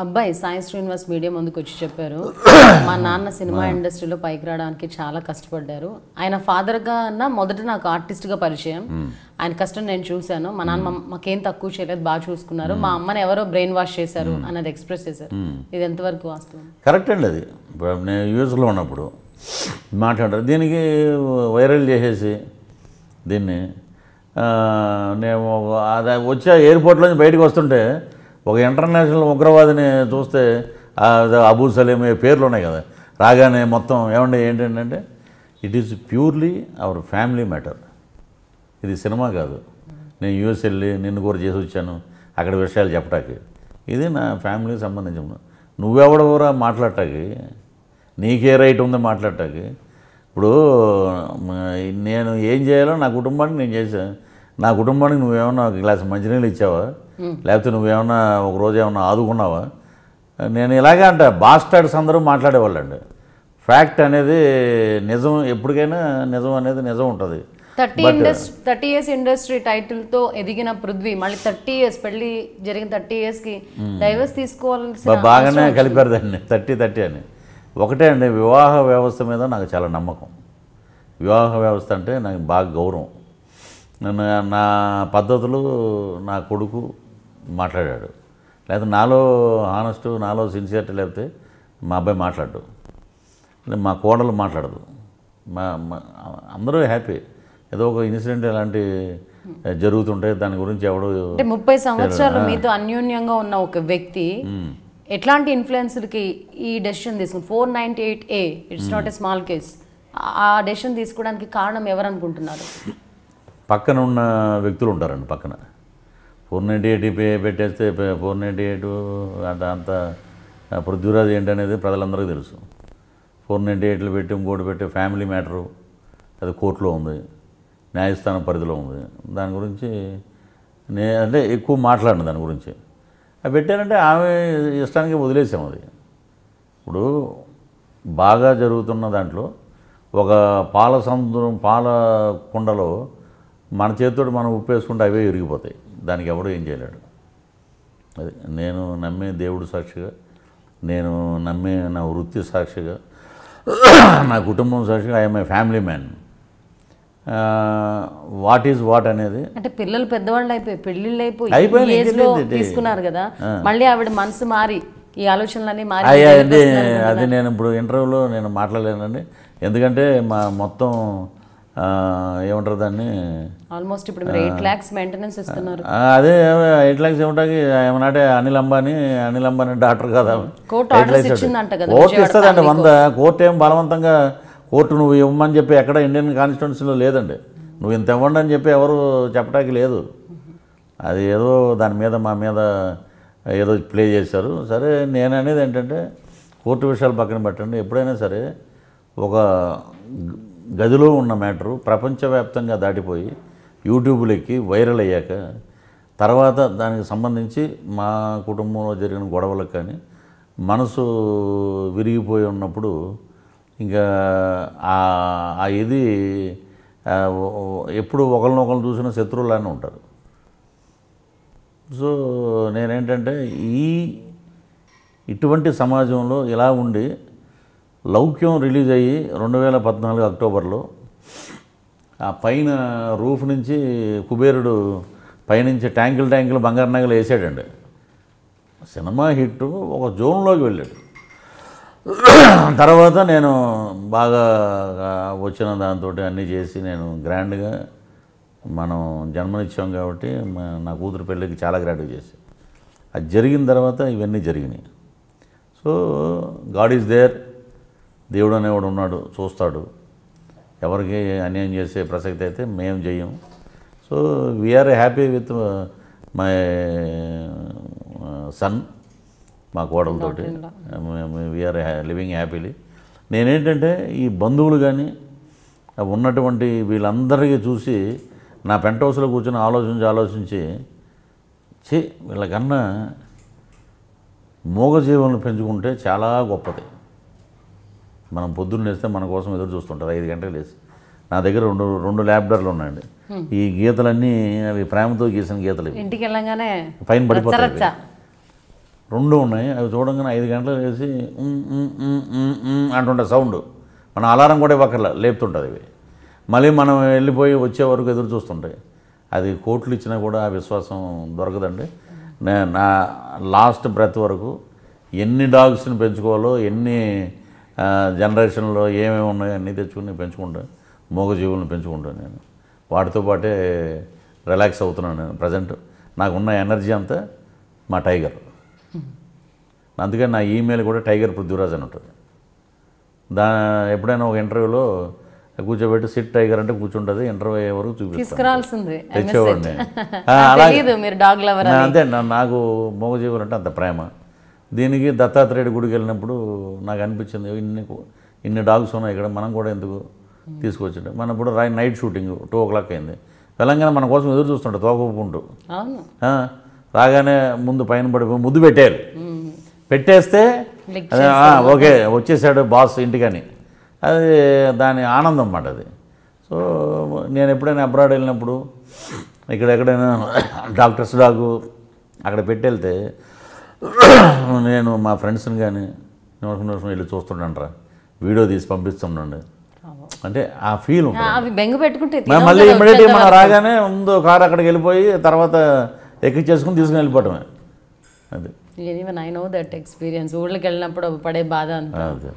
అబ్బాయి సాయి శ్రీనివాస్ మీడియా ముందుకు వచ్చి చెప్పారు, మా నాన్న సినిమా ఇండస్ట్రీలో పైకి రావడానికి చాలా కష్టపడ్డారు. ఆయన ఫాదర్గా అన్న మొదట నాకు ఆర్టిస్ట్గా పరిచయం. ఆయన కష్టం నేను చూశాను. మా నాన్న మాకేం తక్కువ చేయలేదు, బాగా చూసుకున్నారు. మా అమ్మని ఎవరో బ్రెయిన్ వాష్ చేశారు అన్నది ఎక్స్ప్రెస్ చేశారు. ఇది ఎంతవరకు వాస్తవం? కరెక్ట్ అండి. అది నేను యూఎస్లో ఉన్నప్పుడు మాట్లాడారు, దీనికి వైరల్ చేసేసి దీన్ని నేను అది వచ్చే ఎయిర్పోర్ట్లోంచి బయటకు వస్తుంటే ఒక ఇంటర్నేషనల్ ఉగ్రవాదిని చూస్తే అబూ సలీం పేర్లు ఉన్నాయి కదా, రాగానే మొత్తం ఏమండి ఏంటంటే it is purely our family matter. ఇది సినిమా కాదు. నేను యూఎస్ వెళ్ళి నిన్ను కూడా చేసి వచ్చాను అక్కడ విషయాలు చెప్పటానికి. ఇది నా ఫ్యామిలీకి సంబంధించిన. నువ్వెవడవరా మాట్లాడటానికి? నీకే రైట్ ఉంది మాట్లాడటానికి? ఇప్పుడు నేను ఏం చేయాలో నా కుటుంబానికి నేను చేశాను. నా కుటుంబానికి నువ్వేమన్నా ఒక గ్లాస్ మంచినీళ్ళు ఇచ్చావా? లేకపోతే నువ్వేమన్నా ఒకరోజు ఏమన్నా ఆదుకున్నావా? నేను ఇలాగే అంటే బాస్టర్డ్స్ అందరూ మాట్లాడేవాళ్ళండి. ఫ్యాక్ట్ అనేది నిజం, ఎప్పటికైనా నిజం అనేది నిజం ఉంటుంది. 30 years ఇండస్ట్రీ టైటిల్తో ఎదిగిన పృథ్వీ మళ్ళీ 30 years పెళ్ళి జరిగిన 30 yearsకి డైవర్స్ తీసుకోవాల్సిన బాగానే కలిపారు దాన్ని 30 అని. ఒకటే అండి, వివాహ వ్యవస్థ మీద నాకు చాలా నమ్మకం. వివాహ వ్యవస్థ అంటే నాకు బాగా గౌరవం. నన్ను నా పద్ధతులు నా కొడుకు మాట్లాడాడు, లేకపోతే నాలో హానెస్ట్, నాలో సిన్సియరిటీ లేకపోతే మా అబ్బాయి మాట్లాడు, మా కోడలు మాట్లాడదు. అందరూ హ్యాపీ. ఏదో ఒక ఇన్సిడెంట్ ఇలాంటి జరుగుతుంటే దాని గురించి ఎవడు 30 సంవత్సరాలు మీతో అన్యోన్యంగా ఉన్న ఒక వ్యక్తి ఎట్లాంటి ఇన్ఫ్లుయెన్సర్కి ఈ డెసిషన్ తీసుకుని 498A it's not a small case, ఆ డెసిషన్ తీసుకోవడానికి కారణం ఎవరు అనుకుంటున్నారు? పక్కన ఉన్న వ్యక్తులు ఉంటారండి. పక్కన 498 పెట్టేస్తే 498 అంత పృథ్వీరాజ్ ఏంటనేది ప్రజలందరికీ తెలుసు. 498 పెట్టి ఇంకోటి పెట్టి ఫ్యామిలీ మ్యాటరు, అది కోర్టులో ఉంది, న్యాయస్థానం పరిధిలో ఉంది. దాని గురించి అంటే ఎక్కువ మాట్లాడిన దాని గురించి అది పెట్టారంటే ఆమె ఇష్టానికి వదిలేసాం. అది ఇప్పుడు బాగా జరుగుతున్న దాంట్లో ఒక పాల సముద్రం, పాల కుండలో మన చేతితో మనం ఉప్పేసుకుంటే అవే విరిగిపోతాయి. దానికి ఎవడో ఏం చేయలేడు. అది నేను నమ్మే దేవుడు సాక్షిగా, నేను నమ్మే నా వృత్తి సాక్షిగా, నా కుటుంబం సాక్షిగా I'm a family man. What is what అనేది అంటే పిల్లలు పెద్దవాళ్ళు అయిపోయి పెళ్ళిళ్ళు అయిపోయి తీసుకున్నారు కదా, మళ్ళీ ఆవిడ మనసు మారి ఈ ఆలోచనలన్నీ మారి అది నేను ఇప్పుడు ఇంటర్వ్యూలో నేను మాట్లాడలేనండి. ఎందుకంటే మా మొత్తం ఏమంటారు దాన్ని, ఆల్మోస్ట్ ఇప్పుడు మీరు 8 lakhs మెయింటెనెన్స్ ఇస్తున్నారు. అదే 8 lakhs ఏమంటే ఏమన్నాటే అనిల్ అంబానీ డాక్టర్ కదా, కోర్టు ఇస్తుందండి 100. కోర్టు ఏం బలవంతంగా కోర్టు నువ్వు ఇవ్వమని చెప్పి ఎక్కడ ఇండియన్ కాన్స్టిట్యున్సీలో లేదండి. నువ్వు ఇంత ఇవ్వండి అని చెప్పి ఎవరు చెప్పడానికి లేదు. అది ఏదో దాని మీద మా మీద ఏదో ప్లే చేశారు. సరే, నేను అనేది ఏంటంటే కోర్టు విషయాలు పక్కన పెట్టండి. ఎప్పుడైనా సరే ఒక గదిలో ఉన్న మ్యాటరు ప్రపంచవ్యాప్తంగా దాటిపోయి యూట్యూబ్లో ఎక్కి వైరల్ అయ్యాక తర్వాత దానికి సంబంధించి మా కుటుంబంలో జరిగిన గొడవలకు కానీ మనసు విరిగిపోయి ఉన్నప్పుడు ఇంకా ఇది ఎప్పుడు ఒకరినొకరు చూసిన శత్రువులానే ఉంటారు. సో నేనేంటంటే ఇటువంటి సమాజంలో ఇలా ఉండి లౌక్యం రిలీజ్ అయ్యి 2014 అక్టోబర్లో ఆ పైన రూఫ్ నుంచి కుబేరుడు పైనుంచి ట్యాంకులు బంగారు నగలు వేసాడండి. సినిమా హిట్ ఒక జోన్లోకి వెళ్ళాడు. తర్వాత నేను బాగా వచ్చిన దాంతో అన్నీ చేసి నేను గ్రాండ్గా మనం జన్మనిచ్చాం కాబట్టి నా కూతురు పెళ్ళికి చాలా గ్రాండ్గా చేసి అది జరిగిన తర్వాత ఇవన్నీ జరిగినాయి. సో గాడ్ ఈజ్ దేర్, దేవుడు అనేవాడు ఉన్నాడు, చూస్తాడు. ఎవరికి అన్యాయం చేసే ప్రసక్తి అయితే మేము చెయ్యం. So we are happy with my son, మా కోడలతోటి వీఆర్ లివింగ్ హ్యాపీలీ. నేనేంటంటే ఈ బంధువులు కానీ ఉన్నటువంటి వీళ్ళందరికీ చూసి నా పెంట్ హౌస్లో కూర్చొని ఆలోచించి వీళ్ళకన్నా మూగజీవులను పెంచుకుంటే చాలా గొప్పది. మనం పొద్దున్న లేస్తే మన కోసం ఎదురు చూస్తుంటారు 5 గంటలు లేసి. నా దగ్గర రెండు ల్యాబ్డర్లు ఉన్నాయండి. ఈ గీతలన్నీ అవి ప్రేమతో గీసిన గీతలు. ఇంటికి వెళ్ళగానే పైన పడిపోతాయి. రెండు ఉన్నాయి. అవి చూడంగానే 5 గంటలు వేసి అంటుంటే సౌండ్ మన అలారం కూడా ఇవ్వక్కర్లా లేపుతుంటుంది ఇవి. మళ్ళీ మనం వెళ్ళిపోయి వచ్చే వరకు ఎదురు చూస్తుంటాయి. అది కోట్లు ఇచ్చినా కూడా ఆ విశ్వాసం దొరకదండి. నా లాస్ట్ బ్రెత్ వరకు ఎన్ని డాగ్స్ని పెంచుకోవాలో, ఎన్ని జనరేషన్లో ఏమేమి ఉన్నాయో అన్నీ తెచ్చుకుని పెంచుకుంటా. మూగజీవులను పెంచుకుంటాను నేను. వాటితో పాటే రిలాక్స్ అవుతున్నాను నేను ప్రజెంట్. నాకున్న ఎనర్జీ అంతా మా టైగర్. అందుకని నా ఈమెయిల్ కూడా టైగర్ పృథ్వీరాజ్ అని ఉంటుంది. ఎప్పుడైనా ఒక ఇంటర్వ్యూలో కూర్చోబెట్టి సిట్ టైగర్ అంటే కూర్చుంటుంది, ఇంటర్వ్యూ అయ్యే వరకు చూపిస్తాను, తెచ్చేవాడిని. అంతే. నాకు మూగజీవులు అంటే అంత ప్రేమ. దీనికి దత్తాత్రేయుడి గుడికి వెళ్ళినప్పుడు నాకు అనిపించింది, ఇన్ని డాగ్స్ ఉన్నాయి ఇక్కడ, మనం కూడా ఎందుకు తీసుకొచ్చిండు. మన ఇప్పుడు నైట్ షూటింగ్ 2 o'clock అయింది. తెలంగాణ మన కోసం ఎదురు చూస్తుంటాడు తోకపుంటూ. రాగానే ముందు పైన పడిపోయి ముద్దు పెట్టేయాలి. పెట్టేస్తే ఓకే వచ్చేసాడు బాస్ ఇంటికని, అది దాని ఆనందం అన్నమాట అది. సో నేను ఎప్పుడైనా అబ్రాడ్ వెళ్ళినప్పుడు ఇక్కడ ఎక్కడైనా డాక్టర్స్ డాగు అక్కడ పెట్టెళ్తే నేను మా ఫ్రెండ్స్ని కానీ నిమిషం వెళ్ళి చూస్తుంటాను, వీడియో తీసి పంపిస్తుండండి. అంటే ఆ ఫీల్ ఉంటుంది. మళ్ళీ ఇమ్మీడియట్గా మనం రాగానే ముందు కారు అక్కడికి వెళ్ళిపోయి తర్వాత ఎక్కించేసుకుని తీసుకుని వెళ్ళిపోవటమే. అది even I know that experience. ఊళ్ళకి వెళ్ళినప్పుడు పడే బాధ అంతా. అదే.